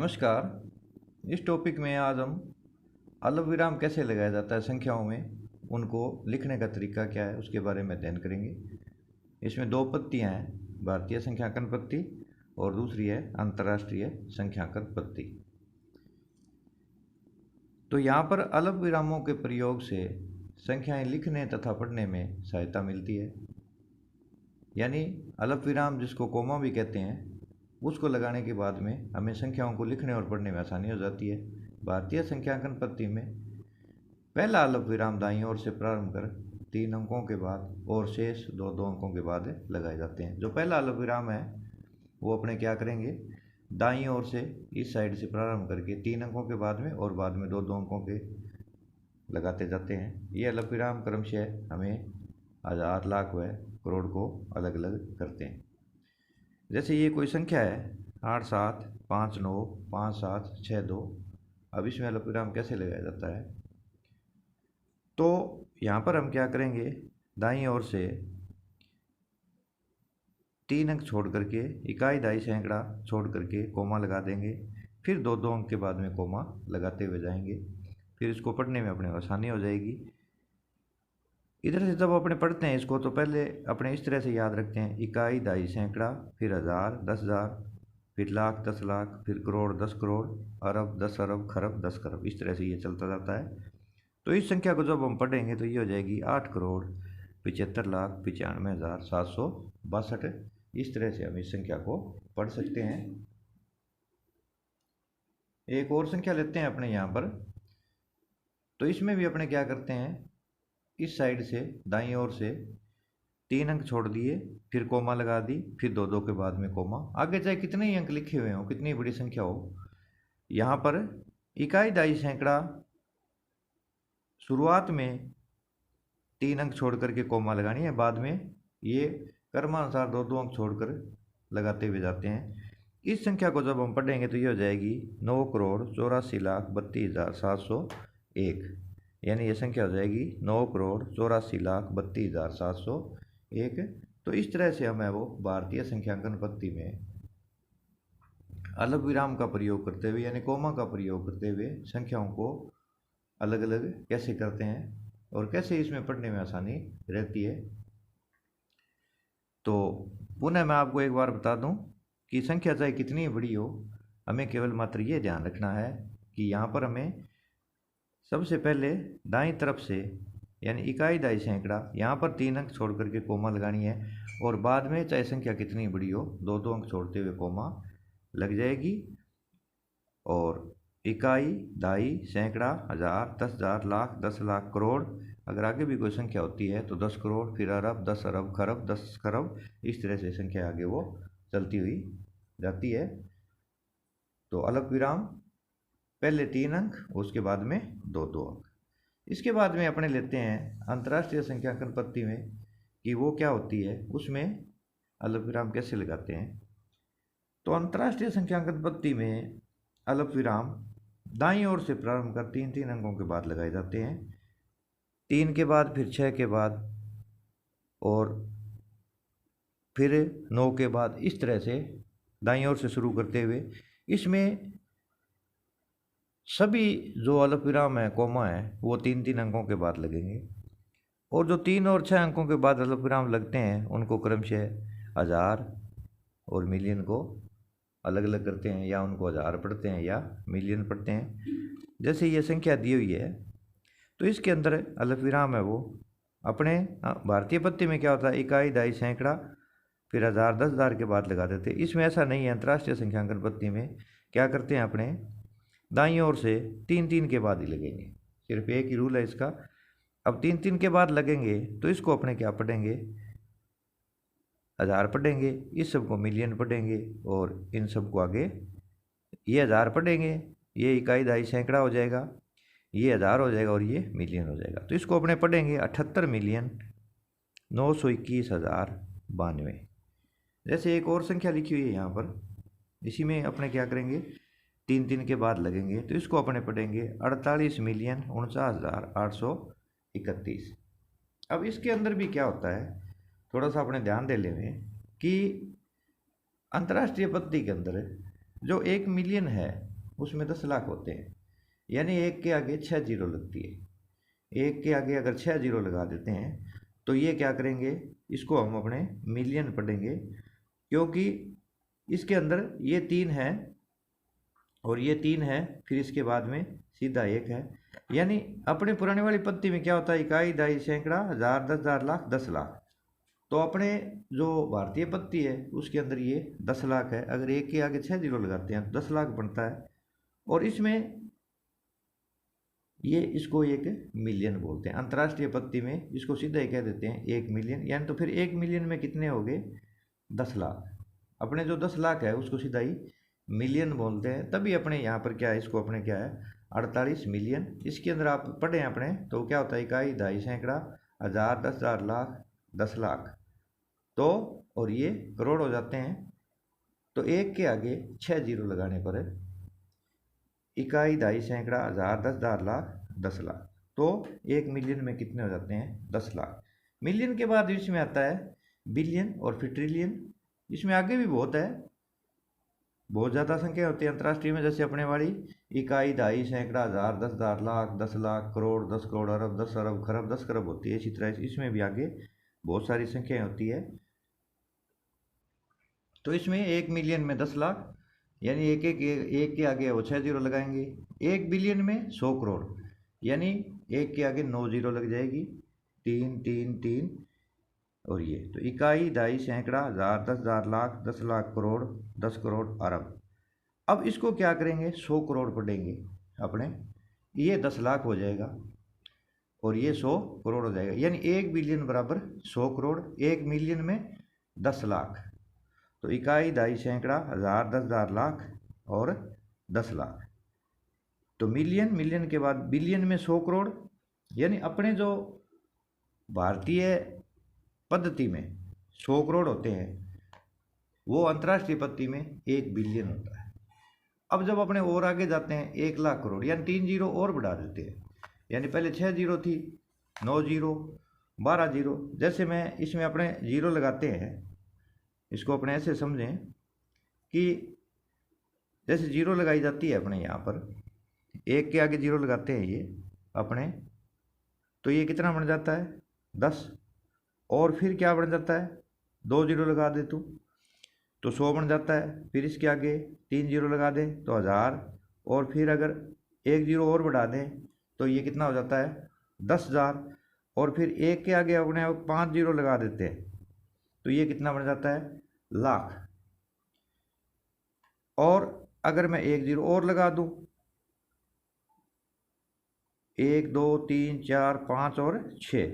नमस्कार। इस टॉपिक में आज हम अल्प विराम कैसे लगाया जाता है संख्याओं में, उनको लिखने का तरीका क्या है उसके बारे में अध्ययन करेंगे। इसमें दो पत्तियां हैं, भारतीय संख्यांकन पत्ती और दूसरी है अंतर्राष्ट्रीय संख्यांकन पत्ती। तो यहाँ पर अल्प विरामों के प्रयोग से संख्याएं लिखने तथा पढ़ने में सहायता मिलती है। यानी अल्प विराम जिसको कोमा भी कहते हैं, उसको लगाने के बाद में हमें संख्याओं को लिखने और पढ़ने में आसानी हो जाती है। भारतीय संख्यांकन पत्ती में पहला अल्प विराम दाईं ओर से प्रारंभ कर 3 अंकों के बाद और शेष दो अंकों के बाद लगाए जाते हैं। जो पहला अल्प विराम है वो अपने क्या करेंगे, दाईं ओर से इस साइड से प्रारंभ करके 3 अंकों के बाद में और बाद में दो अंकों के लगाते जाते हैं। ये अल्प विराम क्रमशः हमें हजार, लाख व करोड़ को अलग अलग करते हैं। जैसे ये कोई संख्या है 8 7 5 9 5 7 6 2। अब इसमें अल्प विराम कैसे लगाया जाता है, तो यहाँ पर हम क्या करेंगे, दाईं ओर से 3 अंक छोड़ करके इकाई दाई सैकड़ा छोड़ करके कोमा लगा देंगे, फिर दो अंक के बाद में कोमा लगाते हुए जाएंगे। फिर इसको पढ़ने में अपने आसानी हो जाएगी। इधर से जब अपने पढ़ते हैं इसको तो पहले अपने इस तरह से याद रखते हैं, इकाई दाई सैकड़ा, फिर हजार 10,000, फिर लाख 10 लाख, फिर करोड़ 10 करोड़, अरब 10 अरब, खरब 10 खरब। इस तरह से ये चलता जाता है। तो इस संख्या को जब हम पढ़ेंगे तो ये हो जाएगी 8 करोड़ 75 लाख 95,762। इस तरह से हम इस संख्या को पढ़ सकते हैं। एक और संख्या लेते हैं अपने यहाँ पर, तो इसमें भी अपने क्या करते हैं, इस साइड से दाईं ओर से 3 अंक छोड़ दिए, फिर कोमा लगा दी, फिर दो के बाद में कोमा। आगे चाहे कितने ही अंक लिखे हुए हों, कितनी बड़ी संख्या हो, यहाँ पर इकाई दाई सैकड़ा शुरुआत में 3 अंक छोड़ करके कोमा लगानी है, बाद में ये क्रमानुसार दो अंक छोड़कर लगाते हुए जाते हैं। इस संख्या को जब हम पढ़ेंगे तो ये हो जाएगी 9 करोड़ 84,32,701। यानी ये संख्या हो जाएगी 9 करोड़ 84,32,701। तो इस तरह से हमें वो भारतीय संख्यांकन पत्ती में अल्प विराम का प्रयोग करते हुए यानी कोमा का प्रयोग करते हुए संख्याओं को अलग अलग कैसे करते हैं और कैसे इसमें पढ़ने में आसानी रहती है। तो पुनः मैं आपको एक बार बता दूं कि संख्या चाहे कितनी बड़ी हो, हमें केवल मात्र ये ध्यान रखना है कि यहाँ पर हमें सबसे पहले दाईं तरफ से यानी इकाई दाई सैकड़ा, यहाँ पर 3 अंक छोड़ करके कोमा लगानी है और बाद में चाहे संख्या कितनी बड़ी हो दो अंक छोड़ते हुए कोमा लग जाएगी। और इकाई दाई सैकड़ा, हजार, 10,000, लाख, 10 लाख, करोड़, अगर आगे भी कोई संख्या होती है तो 10 करोड़, फिर अरब 10 अरब, खरब 10 खरब। इस तरह से संख्या आगे वो चलती हुई जाती है। तो अल्प विराम पहले 3 अंक, उसके बाद में दो अंक। इसके बाद में अपने लेते हैं अंतर्राष्ट्रीय संख्यांकन पत्ती में कि वो क्या होती है, उसमें अल्प विराम कैसे लगाते हैं। तो अंतर्राष्ट्रीय संख्यांकन पत्ती में अल्प विराम दाईं ओर से प्रारंभ कर 3 अंकों के बाद लगाए जाते हैं। 3 के बाद फिर 6 के बाद और फिर 9 के बाद, इस तरह से दाईं ओर से शुरू करते हुए इसमें सभी जो अल्प विराम है कोमा है वो 3 अंकों के बाद लगेंगे। और जो 3 और 6 अंकों के बाद अल्प विराम लगते हैं उनको क्रमशः हजार और मिलियन को अलग अलग करते हैं, या उनको हजार पढ़ते हैं या मिलियन पढ़ते हैं। जैसे ये संख्या दी हुई है तो इसके अंदर अल्प विराम है वो अपने भारतीय पत्ती में क्या होता है, इकाई दाई सैकड़ा, फिर हजार 10,000 के बाद लगा देते हैं। इसमें ऐसा नहीं है। अंतर्राष्ट्रीय संख्यांकन पत्ती में क्या करते हैं, अपने दाईं ओर से 3 के बाद ही लगेंगे। सिर्फ एक ही रूल है इसका। अब 3 के बाद लगेंगे तो इसको अपने क्या पढ़ेंगे, हजार पढ़ेंगे, इस सब को मिलियन पढ़ेंगे और इन सब को आगे ये हजार पढ़ेंगे, ये इकाई दाई सैकड़ा हो जाएगा, ये हजार हो जाएगा और ये मिलियन हो जाएगा। तो इसको अपने पढ़ेंगे 78,921,092। जैसे एक और संख्या लिखी हुई है यहाँ पर, इसी में अपने क्या करेंगे, 3 के बाद लगेंगे तो इसको अपने पढ़ेंगे 48,49,831। अब इसके अंदर भी क्या होता है, थोड़ा सा अपने ध्यान दे लेंगे कि अंतर्राष्ट्रीय पत्ती के अंदर जो 1 मिलियन है उसमें 10 लाख होते हैं, यानी एक के आगे 6 जीरो लगती है। एक के आगे अगर 6 जीरो लगा देते हैं तो ये क्या करेंगे, इसको हम अपने मिलियन पढ़ेंगे, क्योंकि इसके अंदर ये 3 है और ये 3 है, फिर इसके बाद में सीधा 1 है। यानी अपने पुराने वाली पत्ती में क्या होता है, इकाई, दहाई, सैकड़ा, हजार, 10,000, लाख, 10 लाख। तो अपने जो भारतीय पत्ती है उसके अंदर ये 10 लाख है। अगर एक के आगे 6 जीरो लगाते हैं तो 10 लाख बनता है, और इसमें ये इसको एक मिलियन बोलते हैं। अंतर्राष्ट्रीय पत्ती में इसको सीधा ही कह देते हैं 1 मिलियन। यानी तो फिर 1 मिलियन में कितने हो गए, 10 लाख। अपने जो 10 लाख है उसको सीधा ही मिलियन बोलते हैं। तभी अपने यहाँ पर क्या है, इसको अपने क्या है 48 मिलियन। इसके अंदर आप पढ़े अपने तो क्या होता है, इकाई, दहाई, सैकड़ा, हजार, 10,000, लाख, 10 लाख। तो और ये करोड़ हो जाते हैं। तो एक के आगे 6 जीरो लगाने पर इकाई, दहाई, सैकड़ा, हजार, 10,000, लाख, 10 लाख। तो 1 मिलियन में कितने हो जाते हैं, 10 लाख। मिलियन के बाद इसमें आता है बिलियन और फिर ट्रिलियन। इसमें आगे भी बहुत है, बहुत ज़्यादा संख्या होती है अंतर्राष्ट्रीय में। जैसे अपने वाली इकाई, दहाई, सैकड़ा, हजार, 10,000, लाख, 10 लाख, करोड़, 10 करोड़, अरब, 10 अरब, खरब, 10 खरब होती है। इसी तरह इसमें भी आगे बहुत सारी संख्याएं होती है। तो इसमें 1 मिलियन में 10 लाख, यानी एक के आगे वो 6 जीरो लगाएंगे। 1 बिलियन में 100 करोड़, यानी एक के आगे 9 जीरो लग जाएगी, 3 3 3। और ये तो इकाई, दहाई, सैकड़ा, हजार, 10,000, लाख, 10 लाख, करोड़, 10 करोड़, अरब। अब इसको क्या करेंगे, 100 करोड़ पढ़ेंगे अपने, ये 10 लाख हो जाएगा और ये 100 करोड़ हो जाएगा। यानी 1 बिलियन बराबर 100 करोड़, 1 मिलियन में 10 लाख। तो इकाई, दहाई, सैकड़ा, हजार, 10,000, लाख और 10 लाख। तो मिलियन, मिलियन के बाद बिलियन में 100 करोड़। यानी अपने जो भारतीय पद्धति में 100 करोड़ होते हैं, वो अंतर्राष्ट्रीय पद्धति में 1 बिलियन होता है। अब जब अपने और आगे जाते हैं 1 लाख करोड़, यानी 3 जीरो और बढ़ा देते हैं। यानी पहले 6 जीरो थी, 9 जीरो, 12 जीरो। जैसे मैं इसमें अपने जीरो लगाते हैं, इसको अपने ऐसे समझें कि जैसे जीरो लगाई जाती है अपने यहाँ पर, एक के आगे जीरो लगाते हैं ये अपने, तो ये कितना बन जाता है, 10। और फिर क्या बन जाता है, 2 जीरो लगा दे तो 100 बन जाता है। फिर इसके आगे 3 जीरो लगा दें तो 1000, और फिर अगर 1 जीरो और बढ़ा दें तो ये कितना हो जाता है, 10,000। और फिर एक के आगे अपने 5 जीरो लगा देते हैं तो ये कितना बन जाता है, लाख। और अगर मैं 1 जीरो और लगा दूं, 1 2 3 4 5 और 6,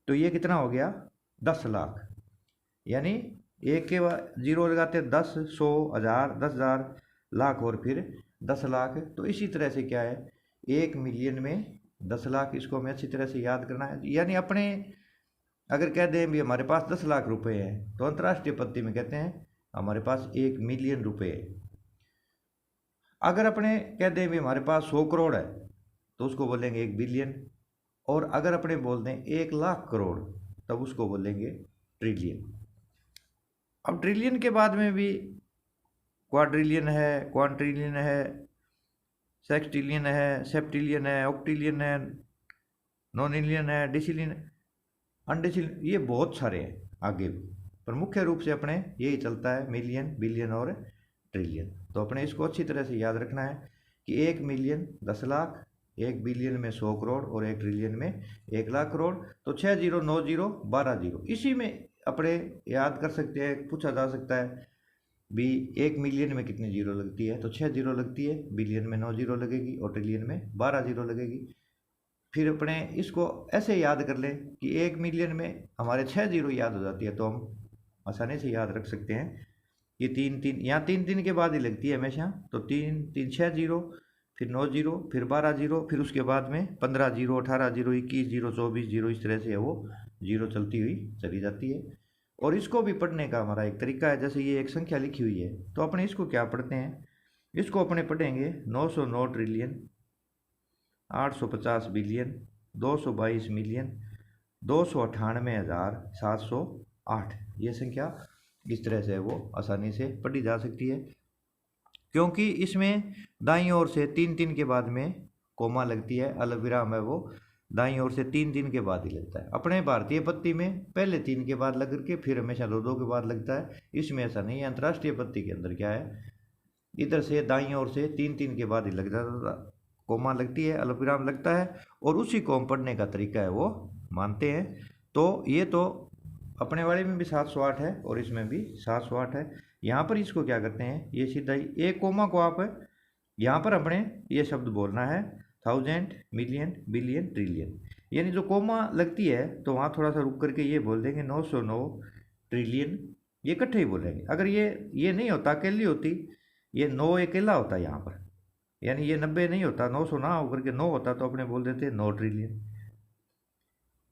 तो ये कितना हो गया, 10 लाख। यानी एक के जीरो लगाते 10, 100, हजार, 10,000, लाख और फिर 10 लाख। तो इसी तरह से क्या है, 1 मिलियन में 10 लाख। इसको हमें अच्छी तरह से याद करना है। यानी अपने अगर कह दें भी हमारे पास 10 लाख रुपए हैं, तो अंतर्राष्ट्रीय पद्धति में कहते हैं हमारे पास 1 मिलियन रुपए है। अगर अपने कह दें भी हमारे पास 100 करोड़ है, तो उसको बोलेंगे 1 बिलियन। और अगर अपने बोल दें 1 लाख करोड़, तब उसको बोलेंगे ट्रिलियन। अब ट्रिलियन के बाद में भी क्वाड्रिलियन है, क्वांट्रिलियन है, सेक्सटिलियन है, सेप्टिलियन है, ऑक्टिलियन है, नोनिलियन है, डिसिलियन, अनडिसिलियन, ये बहुत सारे हैं आगे। पर मुख्य रूप से अपने यही चलता है, मिलियन, बिलियन और ट्रिलियन। तो अपने इसको अच्छी तरह से याद रखना है कि 1 मिलियन 10 लाख, 1 बिलियन में 100 करोड़ और 1 ट्रिलियन में 1 लाख करोड़। तो 6 जीरो, 9 जीरो, 12 जीरो, इसी में अपने याद कर सकते हैं। पूछा जा सकता है भी 1 मिलियन में कितनी जीरो लगती है, तो 6 जीरो लगती है, बिलियन में 9 जीरो लगेगी और ट्रिलियन में 12 जीरो लगेगी। फिर अपने इसको ऐसे याद कर लें कि 1 मिलियन में हमारे 6 जीरो याद हो जाती है, तो हम आसानी से याद रख सकते हैं कि 3 3, यहाँ 3 3 के बाद ही लगती है हमेशा। तो 3 3 6 जीरो, फिर 9 जीरो, फिर 12 जीरो, फिर उसके बाद में 15 जीरो, 18 जीरो, 21 जीरो, 24 जीरो, इस तरह से वो जीरो चलती हुई चली जाती है। और इसको भी पढ़ने का हमारा एक तरीका है। जैसे ये एक संख्या लिखी हुई है, तो अपने इसको क्या पढ़ते हैं, इसको अपने पढ़ेंगे 909 ट्रिलियन, 850 बिलियन, 222 मिलियन, 298,708। ये संख्या इस तरह से वो आसानी से पढ़ी जा सकती है, क्योंकि इसमें दाईं ओर से 3 के बाद में कोमा लगती है, अल्पविराम है वो दाईं ओर से 3 के बाद ही लगता है। अपने भारतीय पत्ती में पहले 3 के बाद लग करके फिर हमेशा 2 के बाद लगता है, इसमें ऐसा नहीं है। अंतर्राष्ट्रीय पत्ती के अंदर क्या है, इधर से दाईं ओर से 3 के बाद ही लग जाता, कोमा लगती है, अल्पविराम लगता है, और उसी को हम पढ़ने का तरीका है वो मानते हैं। तो ये तो अपने वाले में भी 708 है और इसमें भी 708 है। यहाँ पर इसको क्या करते हैं, ये सीधा ही एक कोमा को आप यहाँ पर अपने ये शब्द बोलना है 1000, मिलियन, बिलियन, ट्रिलियन। यानी जो कोमा लगती है तो वहाँ थोड़ा सा रुक करके ये बोल देंगे 909 ट्रिलियन, ये इकट्ठे ही बोलेंगे। अगर ये नहीं होता, अकेली होती, ये 9 अकेला होता है यहाँ पर, यानी ये 90 नहीं होता, 900 ना होकर के 9 होता तो अपने बोल देते 9 ट्रिलियन।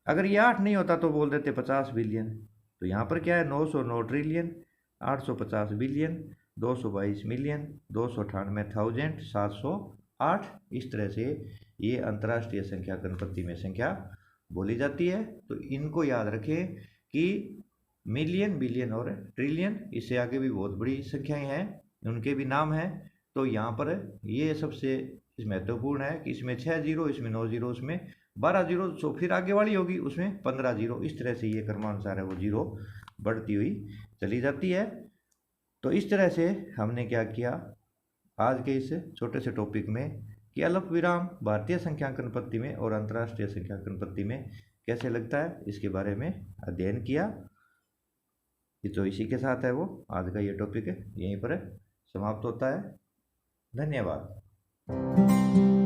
अगर ये 8 नहीं होता तो बोल देते 50 बिलियन। तो यहाँ पर क्या है, 909 ट्रिलियन, 850 बिलियन, 222 मिलियन, 298,000, 708। इस तरह से ये अंतर्राष्ट्रीय संख्या गणपति में संख्या बोली जाती है। तो इनको याद रखें कि मिलियन, बिलियन और ट्रिलियन, इससे आगे भी बहुत बड़ी संख्याएं हैं, उनके भी नाम हैं। तो यहाँ पर ये सबसे महत्वपूर्ण है कि इसमें 6 जीरो, इसमें 9 जीरो, उसमें 12 जीरो, तो फिर आगे वाली होगी उसमें 15 जीरो। इस तरह से ये क्रमानुसार है वो जीरो बढ़ती हुई चली जाती है। तो इस तरह से हमने क्या किया आज के इस छोटे से टॉपिक में कि अल्पविराम भारतीय संख्यांकन पद्धति में और अंतर्राष्ट्रीय संख्यांकन पद्धति में कैसे लगता है, इसके बारे में अध्ययन किया। तो इसी के साथ है वो आज का ये टॉपिक है यहीं पर समाप्त होता है। धन्यवाद।